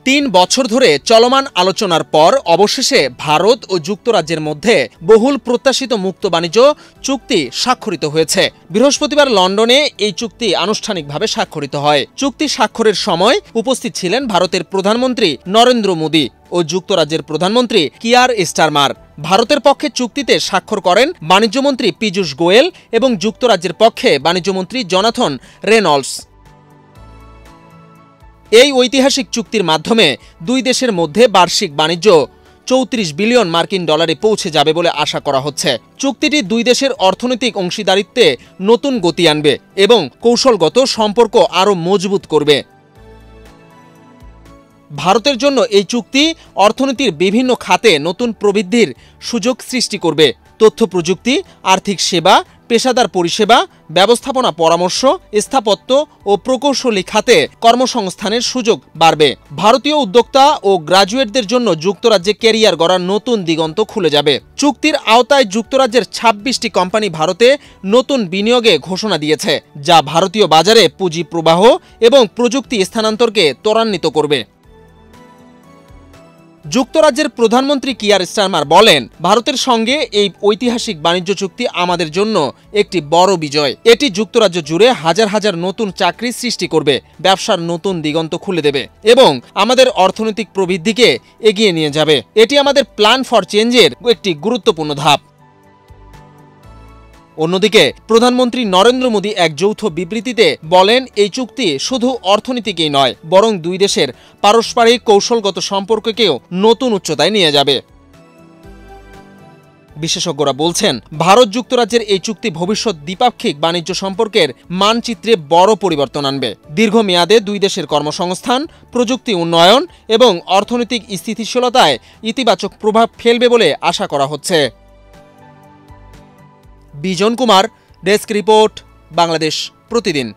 ৩ বছর ধরে চলমান আলোচনার পর অবশেষে ভারত ও যুক্তরাজ্যের মধ্যে বহুল প্রত্যাশিত মুক্ত বাণিজ্য চুক্তি স্বাক্ষরিত হয়েছে। বৃহস্পতিবার লন্ডনে এই চুক্তি আনুষ্ঠানিকভাবে স্বাক্ষরিত হয়। চুক্তি স্বাক্ষরের সময় উপস্থিত ছিলেন ভারতের প্রধানমন্ত্রী নরেন্দ্র মোদি ও যুক্তরাজ্যের প্রধানমন্ত্রী কিয়ার স্টারমার। ভারতের পক্ষে চুক্তিতে স্বাক্ষর করেন বাণিজ্যমন্ত্রী পীযূষ গোয়েল এবং যুক্তরাজ্যের পক্ষে বাণিজ্যমন্ত্রী জোনাথন রেনল্ডস। এই ঐতিহাসিক চুক্তির মাধ্যমে দুই দেশের মধ্যে বার্ষিক বাণিজ্য ৩৪ বিলিয়ন মার্কিন ডলারে পৌঁছে যাবে বলে আশা করা হচ্ছে। চুক্তিটি দুই দেশের অর্থনৈতিক অংশীদারিত্বে নতুন গতি আনবে এবং কৌশলগত সম্পর্ক আরও মজবুত করবে। ভারতের জন্য এই চুক্তি অর্থনীতির বিভিন্ন খাতে নতুন প্রবৃদ্ধির সুযোগ সৃষ্টি করবে। তথ্য প্রযুক্তি, আর্থিক সেবা, পেশাদার পরিষেবা, ব্যবস্থাপনা পরামর্শ, স্থাপত্য ও প্রকৌশলী খাতে কর্মসংস্থানের সুযোগ বাড়বে। ভারতীয় উদ্যোক্তা ও গ্রাজুয়েটদের জন্য যুক্তরাজ্যে ক্যারিয়ার গড়ার নতুন দিগন্ত খুলে যাবে। চুক্তির আওতায় যুক্তরাজ্যের ২৬টি কোম্পানি ভারতে নতুন বিনিয়োগে ঘোষণা দিয়েছে, যা ভারতীয় বাজারে পুঁজি প্রবাহ এবং প্রযুক্তি স্থানান্তরকে ত্বরান্বিত করবে। যুক্তরাজ্যের প্রধানমন্ত্রী কিয়ার স্টারমার বলেন, ভারতের সঙ্গে এই ঐতিহাসিক বাণিজ্য চুক্তি আমাদের জন্য একটি বড় বিজয়। এটি যুক্তরাজ্য জুড়ে হাজার হাজার নতুন চাকরি সৃষ্টি করবে, ব্যবসার নতুন দিগন্ত খুলে দেবে এবং আমাদের অর্থনৈতিক প্রবৃদ্ধিকে এগিয়ে নিয়ে যাবে। এটি আমাদের প্ল্যান ফর চেঞ্জের একটি গুরুত্বপূর্ণ ধাপ। অন্যদিকে প্রধানমন্ত্রী নরেন্দ্র মোদি এক যৌথ বিবৃতিতে বলেন, এই চুক্তি শুধু অর্থনীতিকেই নয়, বরং দুই দেশের পারস্পরিক কৌশলগত সম্পর্ককেও নতুন উচ্চতায় নিয়ে যাবে। বিশেষজ্ঞরা বলছেন, ভারত যুক্তরাজ্যের এই চুক্তি ভবিষ্যৎ দ্বিপাক্ষিক বাণিজ্য সম্পর্কের মানচিত্রে বড় পরিবর্তন আনবে। দীর্ঘমেয়াদে দুই দেশের কর্মসংস্থান, প্রযুক্তি উন্নয়ন এবং অর্থনৈতিক স্থিতিশীলতায় ইতিবাচক প্রভাব ফেলবে বলে আশা করা হচ্ছে। বিজন কুমার, ডেস্ক রিপোর্ট, বাংলাদেশ প্রতিদিন।